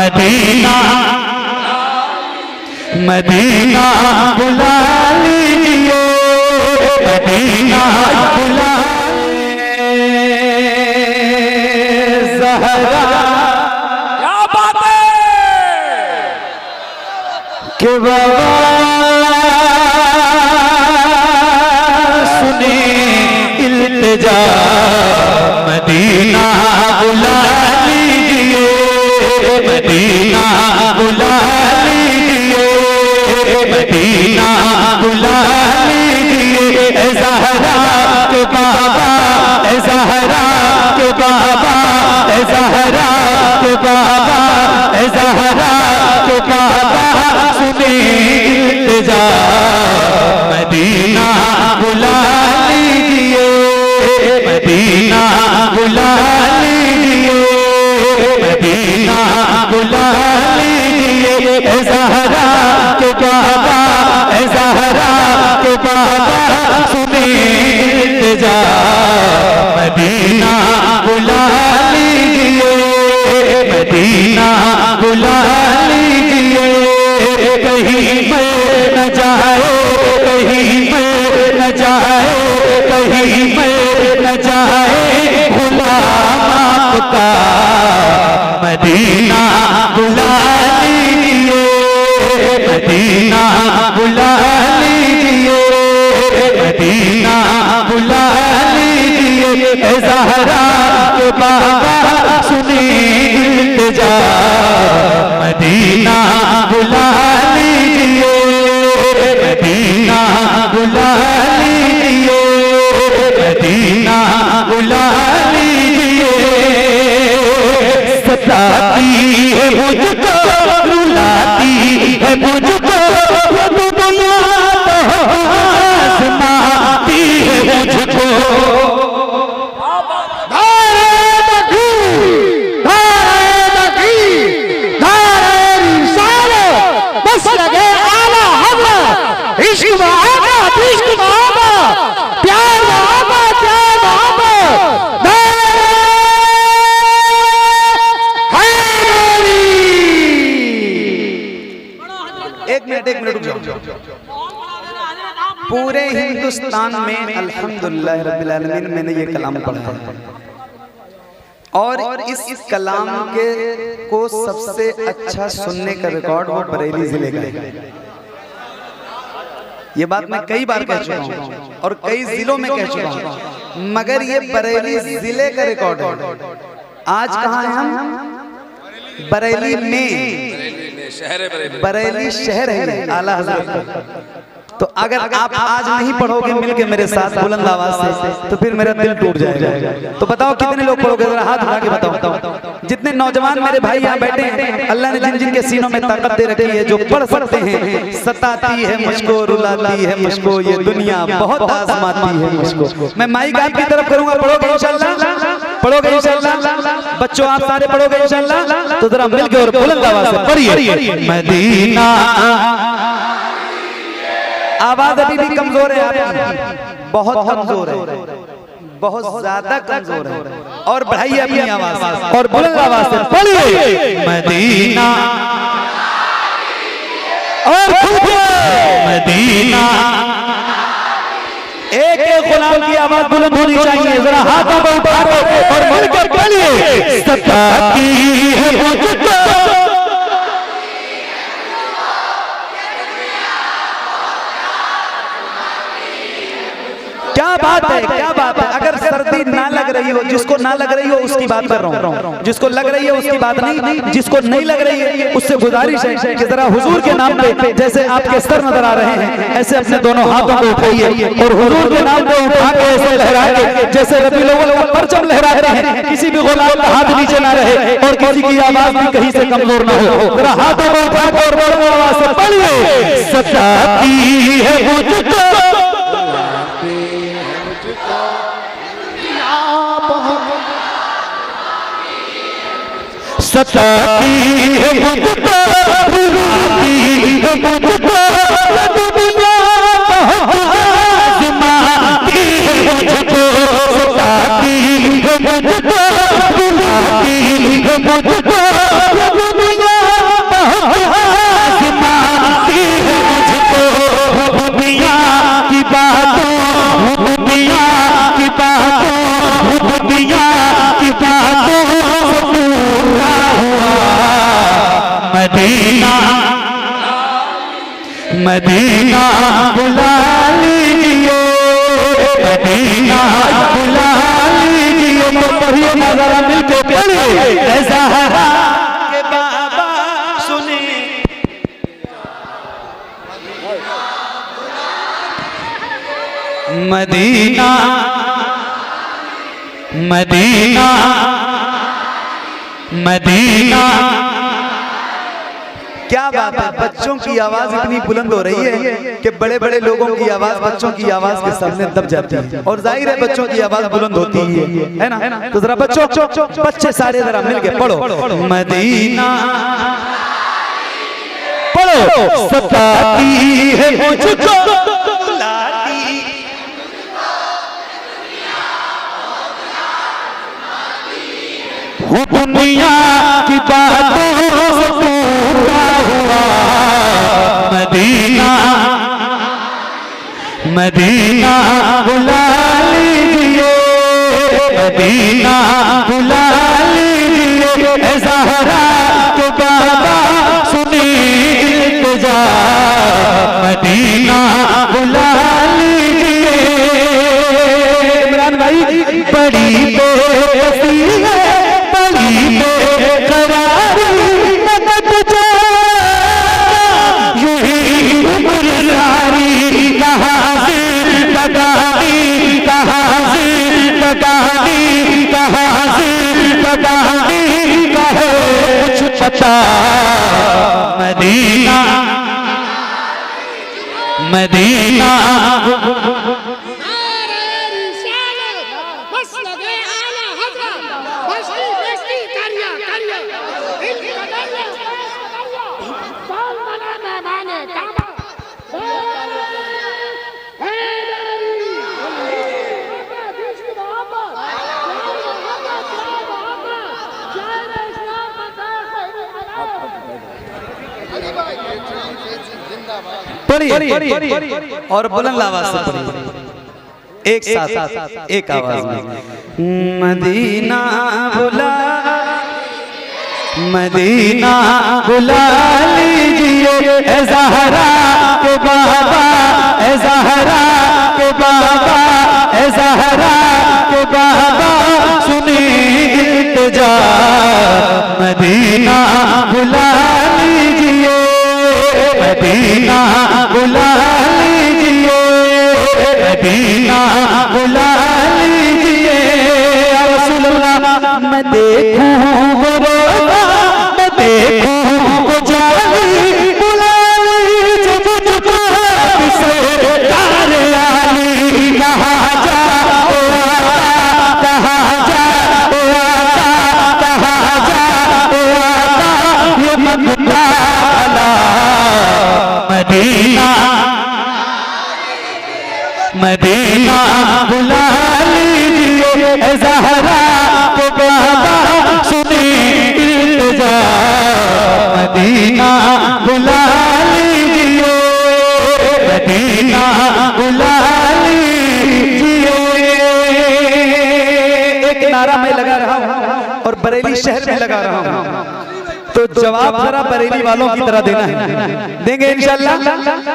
Medina Medina बुला लीजिए, Medina बुला ज़हरा। क्या बात है कि बाबा सुने इल्तिजा, मदीना बुला लीजिए, मदीना बुला लीजिए, मदीना बुला लीजिए। ज़हरा के बाबा, ज़हरा के बाबा, ज़हरा के बाबा, ज़हरा के बाबा सुने इल्तिजा, मदीना बुला लीजिए, मदीना बुला लीजिए, मदीना बुला लीजिए। ज़हरा के बाबा, ज़हरा के बाबा सुने इल्तिजा, मदीना बुला लीजिए, मदीना बुला लीजिए। कहीं मर न जाए, कहीं मर न जाए, कहीं मर न जाए गुलाम आपका, मदीना बुला लीजिए, मदीना बुला लीजिए, मदीना बुला लीजिए। ज़हरा के बाबा सुने इल्तिजा, मदीना बुला लीजिए, मदीना बुला लीजिए, मदीना बुला लीजिए। सताती है मुझको, रुलाती है मुझको, दुनिया तो आज़माती है मुझको। एक मिनट रुक जाओ। पूरे हिंदुस्तान में अल्हम्दुलिल्लाह रब्बिल आलमीन मैंने ये कलाम पढ़ा है, और इस कलाम के को सबसे अच्छा सुनने का रिकॉर्ड वो बरेली जिले का है। ये बात मैं कई बार कह चुका हूँ और कई जिलों में कह चुका हूँ, मगर ये बरेली जिले का रिकॉर्ड है। आज कहाँ हैं हम? बरेली में, बरेली शहर है आला हज़रत। तो अगर आप आज नहीं पढ़ोगे मिलके मेरे साथ बुलंद आवाज से, तो फिर मेरा दिल टूट जाएगा। तो बताओ कितने लोग पढ़ोगे, जरा हाथ उठा के बताओ। जितने नौजवान मेरे भाई यहाँ बैठे हैं, अल्लाह ने जिन जिनके सीनों में ताकत दे रखी है, जो पढ़ सकते हैं। सताती है मुझको, रुलाती है मुझको, ये दुनिया बहुत आज़माती है मुझको। मैं माइक आपकी तरफ करूंगा, पढ़ोगे इंशाल्लाह, पढ़ोगे इंशाल्लाह। बच्चों आप सारे पढ़ोगे इंशाल्लाह, तो जरा मिलके और बुलंद आवाज से पढ़िए, मदीना। आवाज अभी भी कमजोर है आपकी, बहुत कमजोर है, बहुत ज्यादा कमजोर है, और बढ़ाइए अपनी आवाज और बुलंद आवाज से पढ़िए, मदीना। और मदीना। एक एक गुलाम की आवाज बुलंद होनी चाहिए, जरा हाथों को उठाओ और मिलकर पढ़िए, सताती है मुझको। क्या बात है, क्या बात है। अगर सर्दी ना लग रही हो, जिसको ना लग रही हो उसकी बात कर रहा हूँ, जिसको लग रही है उसकी बात नहीं, जिसको नहीं लग रही है उससे गुजारिश है कि जरा हुजूर के नाम पे, जैसे आपके सर नजर आ रहे हैं, ऐसे अपने दोनों हाथों को उठाइए और हुजूर के नाम पे उठा के ऐसे लहरा के, जैसे रबीउल अव्वल का परचम लहराते हैं, किसी भी गुलाम का हाथ नीचे ना रहे और किसी की आवाज भी कहीं से कमजोर ना हो। जरा हाथों को उठा के और आवाज से पढ़िए, सताती है मुझको, सताती है मुझको, रुलाती है मुझको, दुनिया आज़माती है मुझको, सताती है मुझको, रुलाती है मुझको, दुनिया मदीना मदीना बुला लीजिए, मदीना बुला लीजिए। तो पढ़िए ना जरा मिलके पढ़िए, ज़हरा के बाबा सुने। Medina Medina Medina. क्या बात है, बच्चों की आवाज इतनी बुलंद हो रही है कि बड़े बड़े लोगों की आवाज बच्चों की आवाज के सामने दब जाती है। और जाहिर है बच्चों की आवाज बुलंद होती ही है ना। तो जरा बच्चे सारे जरा मिलके पढ़ो, मदीना पढ़ो। सताती है मुझको दुनिया की बातों से पूरा हुआ। मदीना मदीना बुला लीजिए, मदीना बुला लीजिए। ज़हरा के बाबा सुनी इल्तिजा, मदीना बुला लीजिए। इमरान भाई बड़ी बेबसी है, मदीना मदीना पढ़िए और बुलंद आवाज से पढ़िए, एक साथ एक आवाज में। मदीना बुला मदीना बुला लीजिए। ज़हरा के बाबा, ज़हरा के बाबा, ज़हरा के बाबा सुनी इल्तिजा। मदीना बुला लीजिए, मदीना बुला लीजिए, मदीना बुला लीजिए। या रसूल अल्लाह मैं देखूं वो रोज़ा, मैं देखूं वो जाली, बुला लीजिए मुझको से तार लाली। कहाँ जा ओ आका, कहाँ जा ओ आका, कहाँ जा ओ आका, ये मदीना मदीना मदीना बुला लीजिए। ज़हरा के बाबा सुनी इल्तिजा, मदीना बुला लीजिए, मदीना बुला लीजिए। एक नारा मैं लगा रहा हूँ और बरेली शहर में लगा रहा हूँ, तो जवाब जरा बरेली वालों की तरह देना है। देंगे इंशाअल्लाह।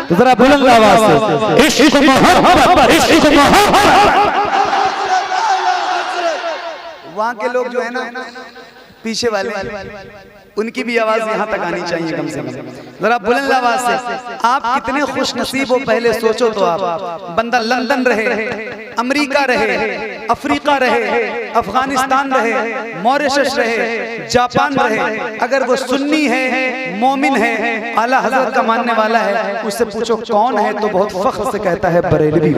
तो जरा बुलंद आवाज से इश्क मोहब्बत, इश्क मोहब्बत। वहाँ के लोग जो है ना पीछे वाले, उनकी भी आवाज यहाँ तक आनी चाहिए कम से कम। जरा बुलंद आवाज से। आप कितने खुश नसीब हो, पहले सोचो तो आप। बंदा लंदन रहे, अमेरिका रहे, अफ्रीका रहे, अफगानिस्तान रहे, मॉरिशस रहे, जापान रहे, अगर वो सुन्नी है, मोमिन है, आला हजरत का मानने वाला है, उससे पूछो कौन है तो बहुत फख्र से कहता है बरेलवी।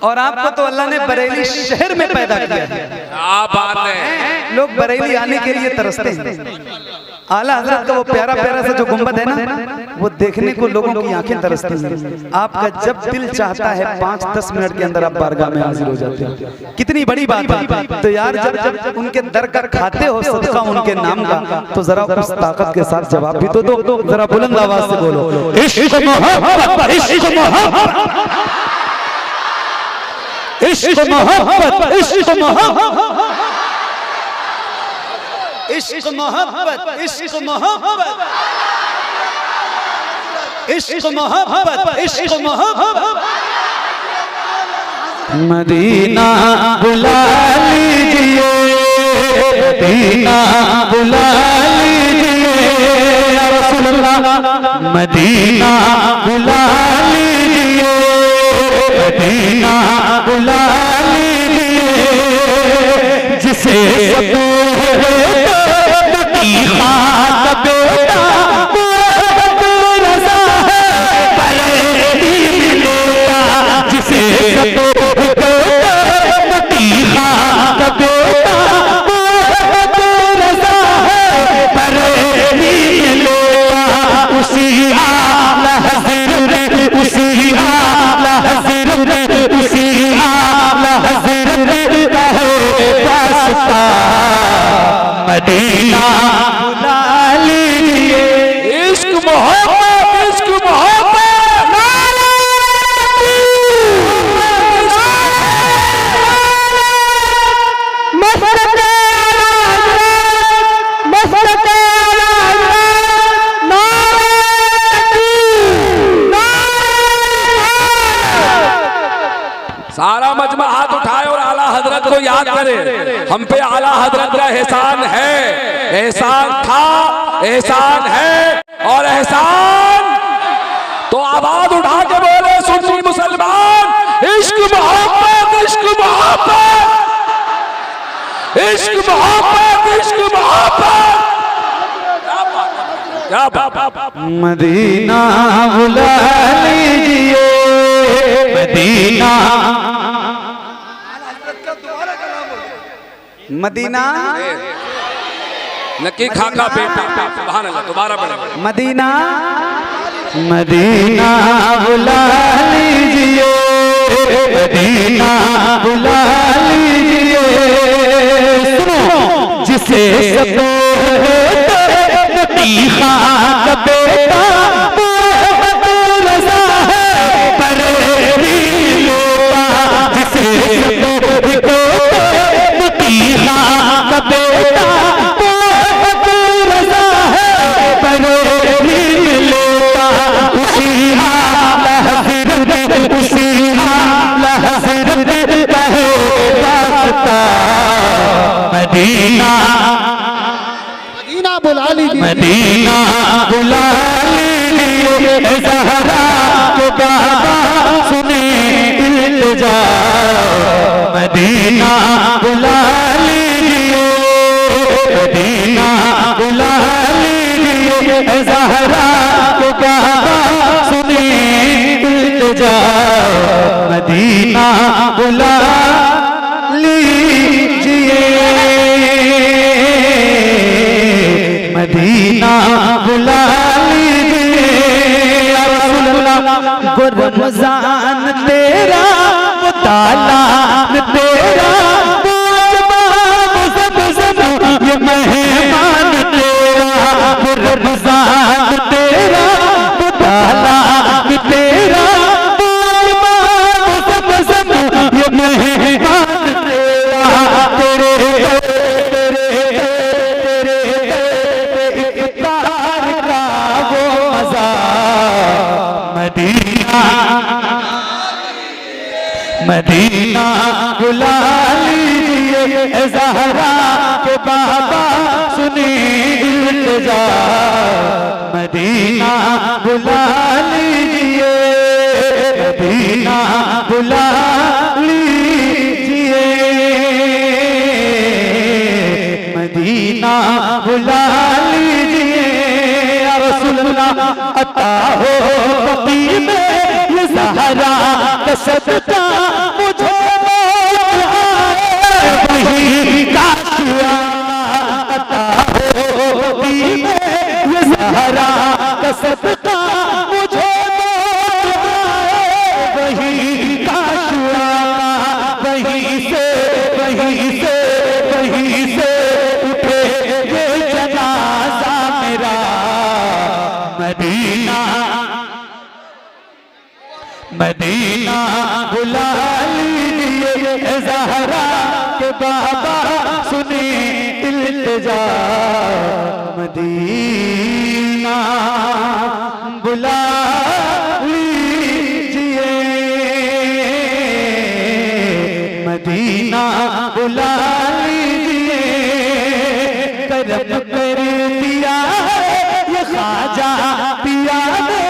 और आपको तो अल्लाह ने बरेली शहर में पैदा किया है। क्या बात है, लोग बरेली आने के लिए तरसते हैं। आला हजरत का वो प्यारा प्यारा सा जो गुंबद है ना, वो देखने को लोगों की आंखें तरसती हैं। आपका जब दिल चाहता है 5-10 मिनट के अंदर आप बारगाह में हाजिर हो जाते हैं। कितनी बड़ी बात है। तो यार जब उनके दर का खाते हो सदका उनके नाम का, तो जरा उस ताकत के साथ जवाब भी तो दो। जरा बुलंद आवाज से बोलो, इश्क मोहब्बत, इश्क मोहब्बत, इश्क मोहब्बत, इश्क मोहब्बत, इश्क मोहब्बत इश्क मोहब्बत इश्क मोहब्बत इश्क मोहब्बत मदीना बुला लीजिए मदीना बुला लीजिए या रसूल अल्लाह मदीना बुला लीजिए मदीना बुला लीजिए जिसे मदीना बुला लीजिए इश्क मोहब्बत इश्क मोहब्बत सारा मजमा हाथ उठाए और आला हजरत को याद करे। हम पे आला हजरत का एहसान है, एहसान था, एहसान है और एहसान तो आवाज उठा के बोले सुन्नी मुसलमान इश्क मोहब्बत इश्क मोहब्बत इश्क मोहब्बत इश्क मोहब्बत। क्या बात मदीना बुला लीजिए मदीना मदीना नकी खाका बेटा सुभान अल्लाह दोबारा पढ़े मदीना मदीना बुला लीजिए मदीना बुला लीजिए सुनो जिसे तीखा का बेटा मदीना बुला लीजिए मदीना बुला लीजिए ज़हरा को बाबा सुने इल्तिजा मदीना बुला लीजिए मदीना बुला लीजिए ज़हरा को बाबा सुने इल्तिजा मदीना बुला मदीना बुला लीजिए या रसूल अल्लाह गुरमजान तेरा तालाब तेरा ये मेहमान तेरा गुरमजान तेरा तालाब तेरा ये मेहमान तेरा मदीना बुला लीजिए ज़हरा के बाबा सुने इल्तिजा मदीना बुला लीजिए मदीना बुला लीजिए मदीना बुला लीजिए या रसूल अल्लाह अता हो बकी में ये ज़हरा का सदका मुझे वही काशिया अता हो बकी में ये ज़हरा का सदका मुझे वही काशिया वहीं से उठे ये जनाजा मेरा मदीना मदीना बुला लीजिए ज़हरा के बाबा सुने इल्तिजा करम कर दिया है ये ख्वाजा पिया ने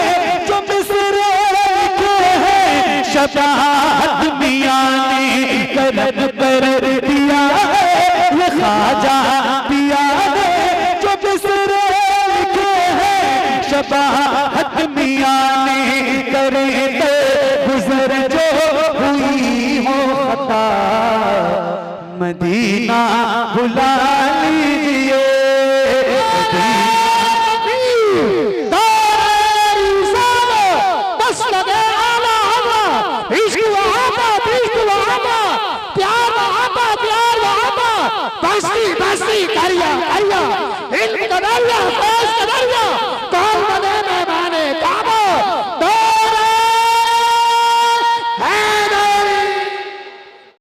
जो मिसरे लिखे हैं शफाअत मियां ने करम कर दिया है ये ख्वाजा पिया ने जो मिसरे लिखे हैं शफाअत मियां ने करे तो गुजर जो हुई हो खता मदीना बुला लीजिए बस्ती करिया इल्म का दरिया